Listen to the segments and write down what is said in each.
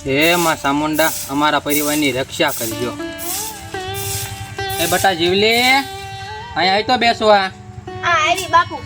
હે માં ચામુંડા અમારા પરિવારની રક્ષા કરજો. એ બટા જીવલી અહીંયા આવી તો બેસવા. આવી બાપુ.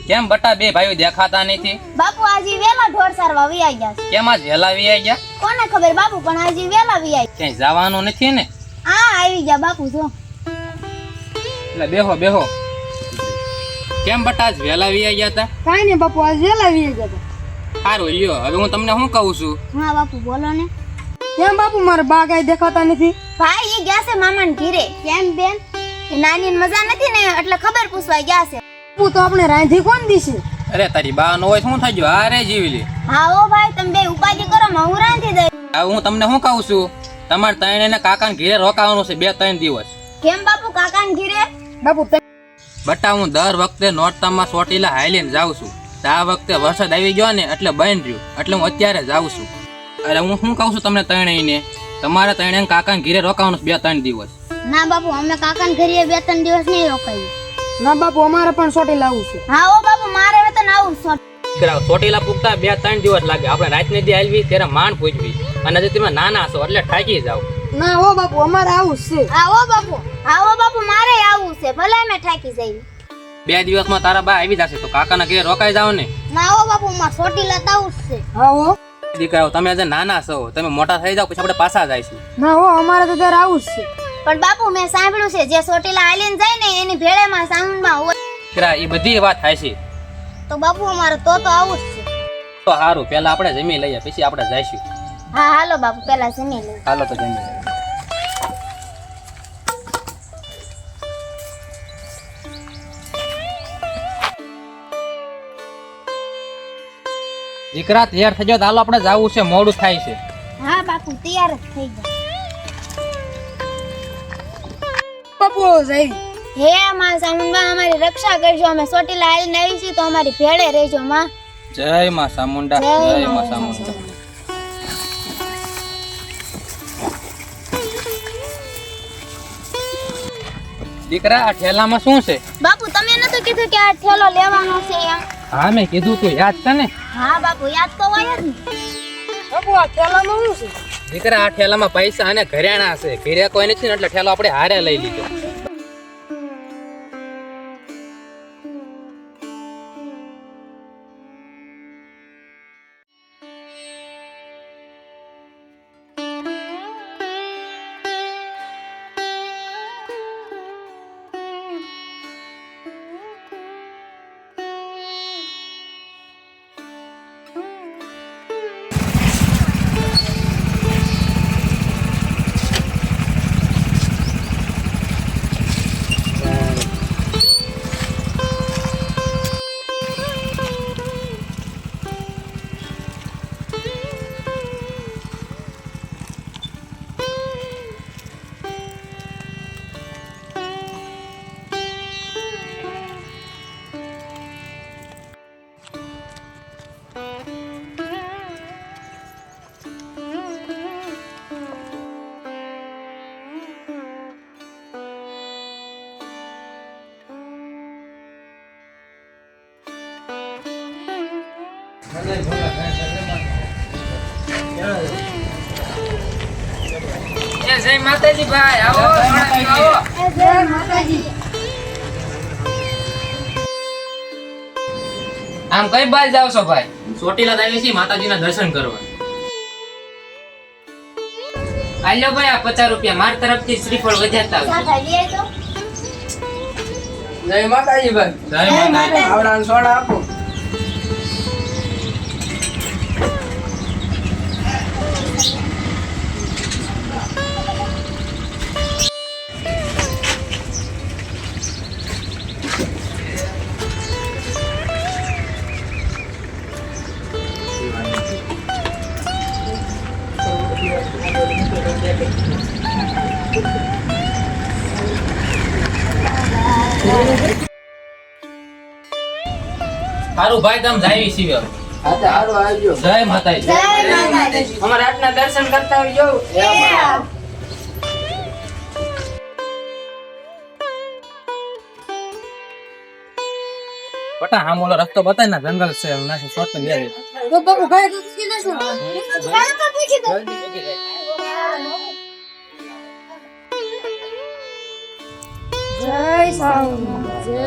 કેમ બટા બે ભાઈઓ દેખાતા નથી? બાપુ આજે વેલા ઢોર સારવા વી આવી ગયા. કેમ આજ વહેલા આવી ગયા? કોને ખબર બાપુ, પણ આજે વેલા વી આવી. ક્યાંય જવાનું નથી ને? આવી ગયા બાપુ. જો એટલે બેહો બેહો. કેમ બટા આજ વહેલા આવી ગયા હતા? કાઈ નહીં બાપુ, આજે વેલા વી ગયા હતા. સારું લ્યો, હવે હું તમને શું કહું છું. હા બાપુ બોલો ને. કેમ બાપુ મારા બા કાંઈ દેખાતા નથી? ભાઈ એ ગયા છે મામાને ઘીરે. કેમ બેન? નાની ને મજા નથી ને એટલે ખબર પૂછવા ગયા છે. બાપુ તો આપણે રાંધી કોણ દીશે? અરે તારી બા નો હોય શું થઈ ગયું? અરે જીવલી. હા ઓ ભાઈ, તમે બે ઉપાધિ કરો, હું રાંધી દઈ. હવે હું તમને શું કહું છું, તમારે ત્રણેયને કાકાને ઘરે રોકાવાનું છે 2-3 દિવસ. કેમ બાપુ કાકાને ઘીરે? બાપુ બટા હું દર વખતે નોરતામાં ચોટીલા હાઈલીને જાઉં છું. આ વખતે વરસાદ આવી ગયો ને એટલે બંધ રહ્યું, એટલે હું અત્યારે જાઉં છું. અરે હું શું કહું છું તમને ત્રણેયને, તમારે ત્રણેયને કાકાને ઘરે રોકાવાનું છે 2-3 દિવસ. ના બાપુ, અમે કાકાને ઘરે 2-3 દિવસ નહીં રોકાઈએ. ના બાપુ, અમારે પણ સોટી લાવવું છે. હા ઓ બાપુ, મારે હવે તો આવું ચોટીલા પૂગતા 2-3 દિવસ લાગે. આપણે રાતને દી હાલવી ત્યારે માંડ પૂજવી, અને હજી તમે નાના છો એટલે થાકી જાવ. ના હો બાપુ, અમારે આવું છે. હા ઓ બાપુ, મારે આવું છે. ભલે અમે થાકી જઈએ. 2 દિવસમાં તારા બા આવી જશે તો કાકાના ઘરે રોકાઈ જાવ ને. ના ઓ બાપુ, મારે ચોટીલા તો આવું છે. હા હો. દીકરાઓ તમે આજે નાના છો, તમે મોટા થઈ જાવ પછી આપણે પાછા જઈશું. ના હો, અમારે તો ત્યારે આવું છે. પણ બાપુ મેં સાંભળ્યું છે જે ચોટીલા હાલીને જાય ને એની ભેળેમાં સાઉન્ડમાં હોય. દીકરા એ બધી વાત થાય છે. તો બાપુ અમારે તો આવું જ છે. તો સારું, પેલા આપણે જમી લઈએ પછી આપણે જઈશું. હા હાલો બાપુ, પેલા જમી લઈએ. હાલો તો જમી લઈએ. દીકરા તૈયાર થઈ જાવ, હાલો આપણે જવું છે, મોડું થાય છે. હા બાપુ, તૈયાર જ થઈ જાય. બાપુ જઈ. હે માં સામુંડા, અમારી રક્ષા કરજો. અમે ચોટીલા હાલીને આવી છીએ તો અમારી ભેળે રહેજો માં. જય માં ચામુંડા, જય માં ચામુંડા. દીકરા આ ઠેલામાં શું છે? બાપુ તમે નતું કીધું કે આ ઠેલો લેવાનો છે એમ? હા મેં કીધું તું યાદ છે ને? હા બાપુ, યાદ તો હોય જ ને. બાપુ આ થેલામાં શું છે? દીકરા આ ઠેલામાં પૈસા અને ઘરેણા છે. ઘરે કોઈ નથી ને એટલે ઠેલો આપણે હારે લઈ લીધો. જય માતાજી ભાઈ, આવો આવો. જય માતાજી. આમ કઈ બાજુ જાવ છો ભાઈ? ચોટીલા આવી છે માતાજીના દર્શન કરવા. આલ્યો ભાઈ આ 50 રૂપિયા માર તરફથી શ્રીફળ વધારતા આવજો. સાથે લઈ આવજો. જય માતાજી ભાઈ. જય માતાજી. આવડાનો સોડા આપો. સારું ભાઈ તમે જાવી છીએ. સારું આવજો. જય માતાજી. જય માતાજી. અમારા આટના દર્શન કરતા આવજો. બટા આમ ઓલો રસ્તો બતાય ને જંગલ છે નાખી શોર્ટ લઈ આવી. તો બાપુ ગાય તો સીધા શું ચાલો તો પૂછી દો. જય સાંઈ જય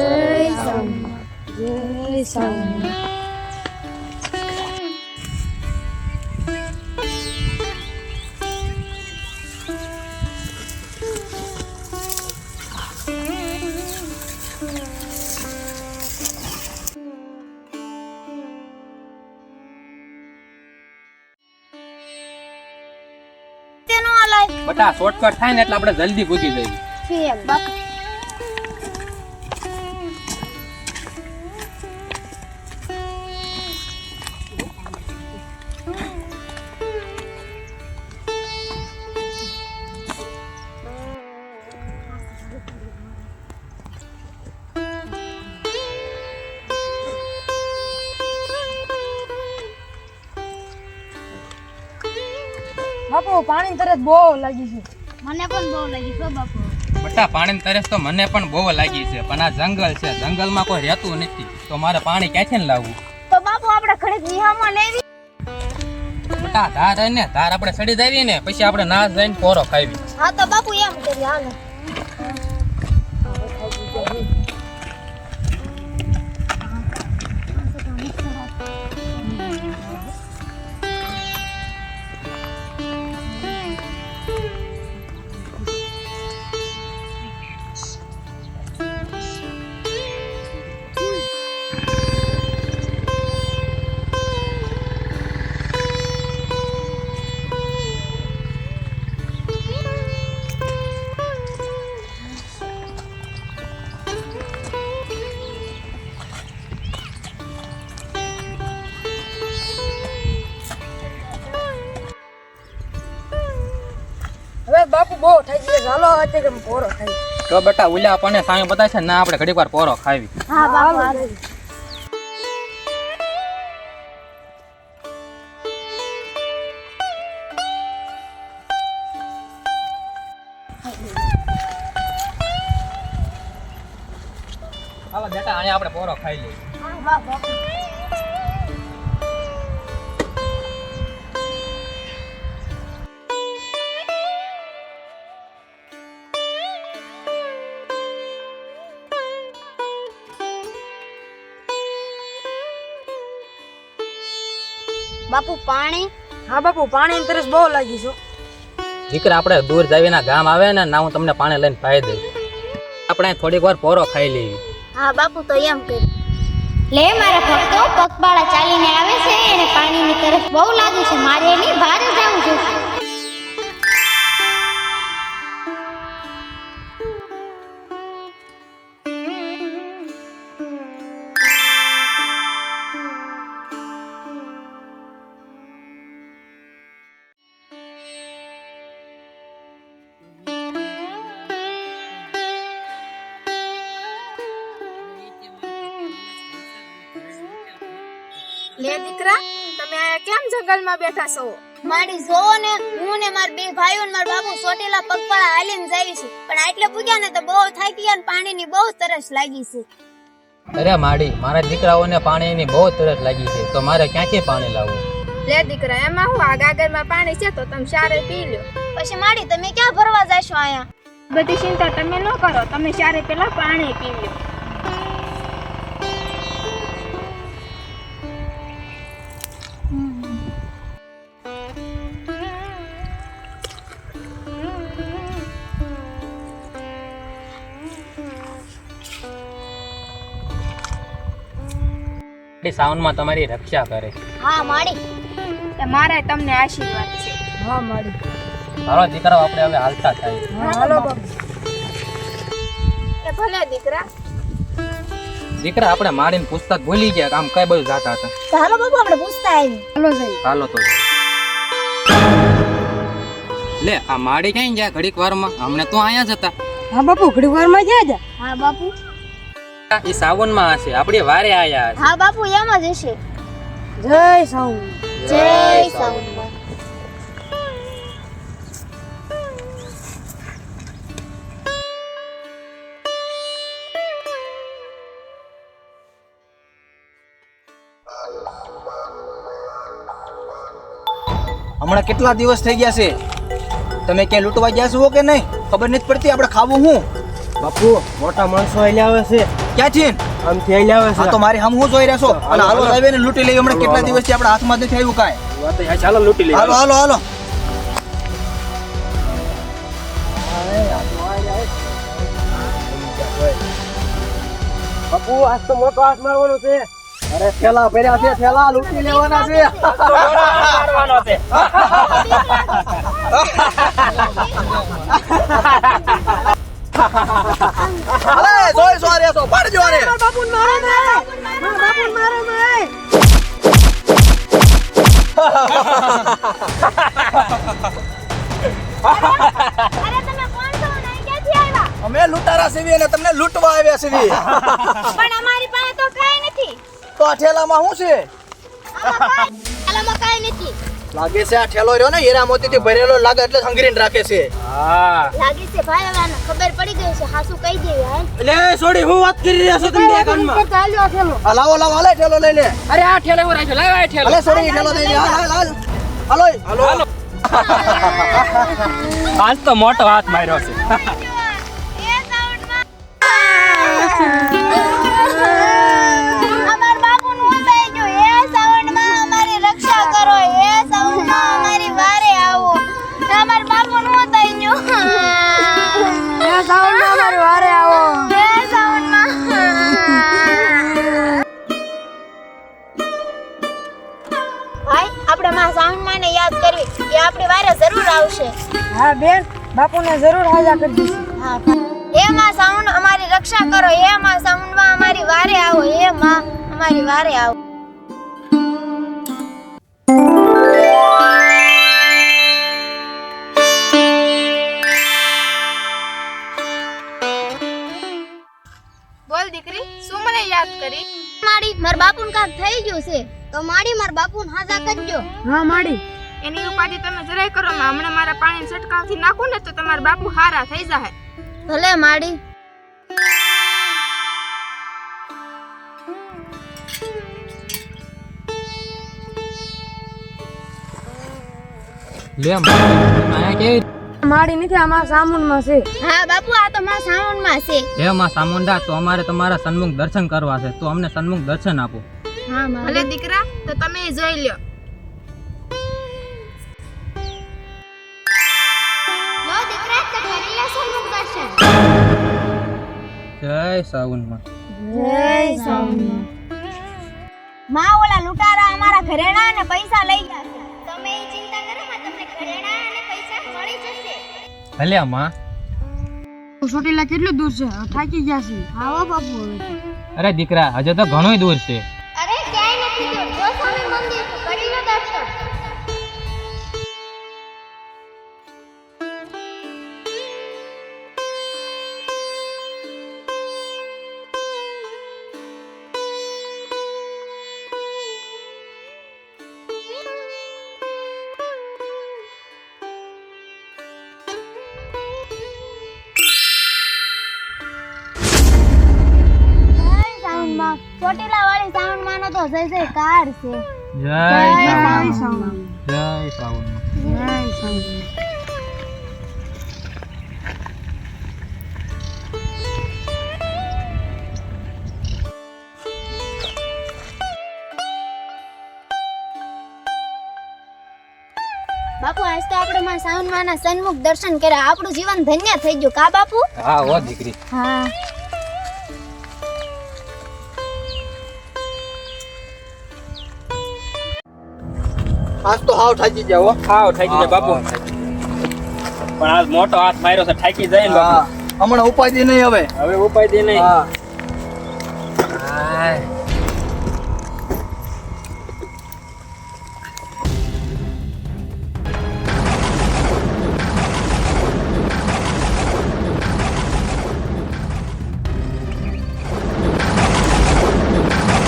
સાંઈ જય સાંઈ. તેનો અલાય બટા શોર્ટકટ થાય ને એટલે આપણે જલ્દી પહોંચી જઈએ. છે બાપુ. બાપુ પાણી તરત બહુ લાગી છે. મને પણ બહુ લાગી છે બાપુ. બટા પાણીની તરસ તો મને પણ બહુ લાગી છે, પણ આ જંગલ છે, જંગલમાં કોઈ રહેતું નથી, તો મારે પાણી ક્યાંથી લાવવું? તો બાપુ આપણે ઘડીક વિહામાં લેવી. બટા ધાર હે ને, ધાર આપણે સડી જાવી ને પછી આપણે નાશ જઈને પોરો ખાવી. હા તો બાપુ એમ કરીએ હાલો. હવે બાપુ બહુ થઈ ગયો ચાલો અત્યારે કે પોરો ખાઈ. તો બેટા ઉલ્યા આપણને સામે બતાવે છે ના આપણે ઘડીક વાર પોરો ખાવી. હા બાપુ હાલો. હાલો બેટા અહીંયા આપણે પોરો ખાઈ લઈએ. હા બાપુ. બાપુ પાણી. હા બાપુ પાણી તરસ બહુ લાગી છે. દીકરા આપણે દૂર જાવીના ગામ આવે ને ના હું તમને પાણી લઈને પાઈ દઈશ. આપણે થોડીક વાર પોરો ખાઈ લેવી. હા બાપુ તો એમ કરી. લે મારા ભક્તો પગપાળા ચાલીને આવે છે અને પાણીની તરસ બહુ લાગી છે, મારે એની બહાર જવું જોઈએ. લે દીકરા તમે આયા કેમ જંગલમાં બેઠા છો? મારી જોવો ને હું ને મારા બે ભાઈઓ ને મારા બાપુ ચોટીલા પગપાળા હાલીને જાય છે, પણ આટલે પૂગ્યા ને તો બહુ થાકી ગયા ને પાણીની બહુ તરસ લાગી છે. અરે માડી મારા દીકરાઓને પાણીની બહુ તરસ લાગી છે, તો મારે ક્યાંથી પાણી લાવવું? લે દીકરા એમાં હું આ ગાગરમાં પાણી છે તો તમે સારે પી લ્યો. પછી માડી તમે ક્યાં ભરવા જાશો આયા? બધી ચિંતા તમે ન કરો, તમે સારે પેલા પાણી પી લ્યો. સાવનમાં તમારી રક્ષા કરે. હા માડી. મારા તમને આશીર્વાદ છે. હા મારી. હાલો દીકરાઓ આપણે હવે હાલતા થાય. હાલો બાપુ. એ ભલે દીકરા. દીકરા આપણે મારીને પુસ્તક ભૂલી ગયા, આમ કઈ બધું જાતા હતા. તો હાલો બાપુ આપણે પૂછતા આવી. હાલો જઈ. હાલો તો લે આ માડી ક્યાં ગયા ઘડીક વારમાં? અમને તો અહીંયા જ હતા. હા બાપુ ઘડી વારમાં ગયા જા. હા બાપુ. એ સાવનમાં હશે, આપણી વારે આયા હશે. હા બાપુ એમ જ હશે. જય સાઉ. જય સાઉન્ડ. હમણાં કેટલા દિવસ થઈ ગયા છે તમે ક્યાં લૂંટવા ગયા છો કે નહીં ખબર નથી પડતી આપણે ખાવું હું બાપુ મોટા માણસો આઈ આવે છે ક્યાંથી આમથી આઈ આવે હા છે તો મારી હમ હું જોઈ રહ્યા છો અને હાલો આવીને લૂંટી લઈ હમણાં કેટલા દિવસથી આપણા હાથમાં નથી આવ્યું કાંઈ ચાલો લૂંટી લઈએ હાલો હાલો હાલો બાપુ આજ તો મોટો હાથ મારવાનો છે અરે થેલા ભર્યા છે થેલા લૂંટી લેવાના છે મારવાનો છે અરે જોઈ સોરે સો પડજો રે બાપુ મારો માય અરે તમે કોણ છો અને અહીં ક્યાંથી આવ્યા? અમે લૂંટારા સીવી અને તમને લૂંટવા આવ્યા સીવી પણ અમારી પાસે તો કાંઈ નથી. તો આ ઠેલામાં શું છે આલામાં કાંઈ નથી. લાગે છે આ ઠેલો રહ્યો ને હીરા મોતીથી ભરેલો લાગે એટલે સંગ્રહીને રાખે છે હા લાગે છે ભાઈ હવે આને ખબર પડી ગઈ છે હાસુ કહી દેવી હાલ. એટલે છોડી હું વાત કરી રહ્યા છો તમે બે કાનમાં ચાલ્યો થેલો આ લાવો લાવો હાલે ઠેલો લઈ લે અરે આ ઠેલો એવો રાખ્યો લાવ આ ઠેલો હાલે સોરી ઠેલો લઈ લે હાલ હાલ હાલ હાલો હાલો આજ તો મોટો હાથ માર્યો છે એ સાઉન્ડમાં અમાર બાપુનું હું થઈ ગયું એ સાઉન્ડમાં અમારી રક્ષા કરો એ સાઉન્ડમાં અમારી વારે આવો અમાર બાપુનું હું થઈ ગયું એ સાઉન્ડમાં મારી વારે આવો એ સાઉન્ડમાં ભાઈ આપણે માં સાઉન્ડમાં ને યાદ કરવી એ આપણી વારે જરૂર આવશે. હા બેન બાપુને જરૂર હાજર કરી દઈશું હા હે માં સાઉન્ડ અમારી રક્ષા કરો હે માં સાઉન્ડમાં અમારી વારે આવો હે માં અમારી વારે આવો. બોલ દીકરી શું મને યાદ કરી? માડી માર બાપુને કાક થઈ ગયું છે તો માડી માર બાપુને હાજા કરજો. હા માડી એની ઉપાધિ તમે જરાય કરો માં હમણાં મારા પાણી છટકાવથી નાખો ને તો તમારા બાપુ હારા થઈ જાય. ભલે માડી. લે આયા કેવી માડી નથી આમાં સામુનમાં છે હા બાપુ આ તો માં સાઉન્ડમાં છે. હે માં સામુંડા તો અમારે તમારા સન્મુખ દર્શન કરવા છે તો અમને સન્મુખ દર્શન આપો હા ભલે દીકરા તો તમે જોઈ લ્યો. લો દીકરા તો કરી લે સન્મુખ દર્શન. જય સાવનમાં જય સામુન માં ઓલા લૂંટારા અમારા ઘરેણા અને પૈસા લઈ ગયા છે. તમે એ ચિંતા કરો માં તમને ઘરેણા અને પૈસા મળી જશે. ભલે માં ચોટીલા કેટલું દૂર છે હવે થાકી ગયા છે આવો બાપુ હવે અરે દીકરા હજુ તો ઘણું દૂર છે અરે ક્યાંય નથી દૂર જો સામે મંદિર છે કરી લો દર્શન. સાઉન્ડમાં ચોટીલા વાળી સાઉન્ડમાં નો તો જય જયકાર છે. જય જય સાવન સામુન જય સાવન જય સામુન બાપુ આજ તો આપણે માં સાઉન્ડમાં ના સન્મુખ દર્શન કર્યા આપણું જીવન ધન્ય થઈ ગયું કા બાપુ? હા ઓ દીકરી હા આજ તો હાવ થાકી ગયા હો ખાવ થાકી જાય બાપુ પણ આજ મોટો હાથ માર્યો છે થાકી જાય ને હા બાપુ હમણાં ઉપાધિ નહીં હવે હવે ઉપાય દે નહીં હા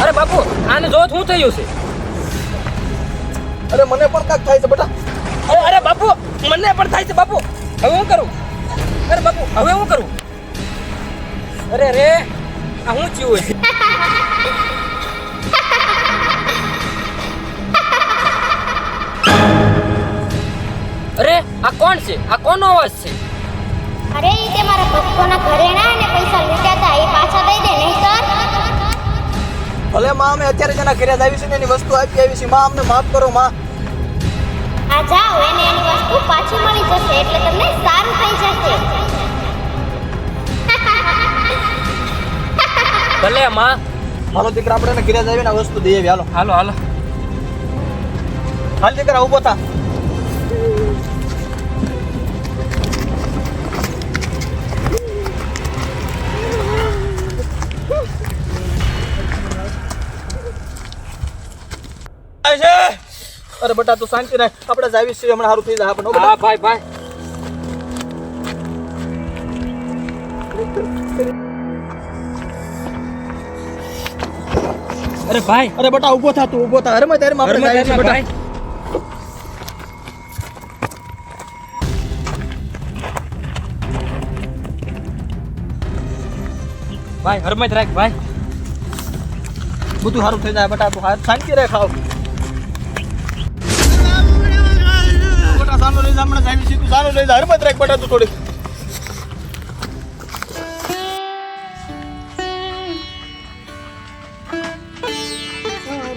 અરે બાપુ આને જો શું થયું છે અરે મને પણ કાક થાય છે બેટા અરે બાપુ મને પણ થાય છે બાપુ હવે હું કરું અરે બાપુ હવે હું કરું અરે રે આ હું થયું છે કોણ છે? આ કોનો અવાજ છે? અરે ઈ તે મારા ભક્તોના ઘરેણા અને પૈસા લૂંટ્યા હતા એ પાછા દઈ દે નહીંતર ભલે માં અમે અત્યારે જેના ઘરે જ આવી છે ને એની વસ્તુ આપી આવી છે માં અમને માફ કરો માં આ જાઓ એને એની વસ્તુ પાછી મળી જશે એટલે તમને સારું થઈ જશે ભલે માં. હાલો દીકરા આપણે એને ઘરે જ આવીને આ વસ્તુ દઈ આવી હાલો હાલો હાલો. હાલ દીકરા ઊભો થા અરે બટા તું શાંતિ રાખ આપણે જ આવી છીએ હમણાં સારું થઈ જાય આપણને હા ભાઈ ભાઈ. અરે ભાઈ. અરે બટા ઊભો થા તું ઊભો થા અરે તારે આપણે જ આવી છીએ બટા ભાઈ. ભાઈ હરમત રાખ ભાઈ. બધું સારું થઈ જાય બટા તું શાંતિ રાખ આવ બટા સામે લઈ જા હમણાં જ આવી છીએ તું સામે લઈ જા હરમત રાખ બટા તું થોડી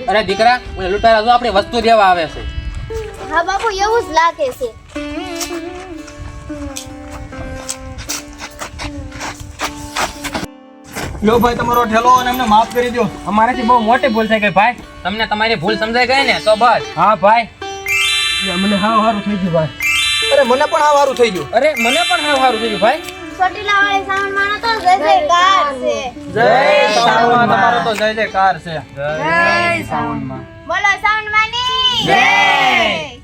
અરે દીકરા ઓલા લૂંટારા જો આપણી વસ્તુ દેવા આવે છે. હા બાપુ એવું જ લાગે છે લો ભાઈ તમારો ઠેલો અને એમને માફ કરી દો અમારાથી બહુ મોટી ભૂલ થઈ ગઈ ભાઈ. તમને તમારી ભૂલ સમજાઈ ગઈ ને તો બસ. હા ભાઈ. મને હાવ સારું થઈ ગયું ભાઈ. અરે મને પણ આ સારું થઈ ગયું અરે મને પણ હાવ સારું થઈ ગયું ભાઈ. ચોટીલા વાળી સાવણ માનો તો જય જયકાર છે જય સાવણ તમારો તો જય જયકાર છે બોલો સાવણ માની જય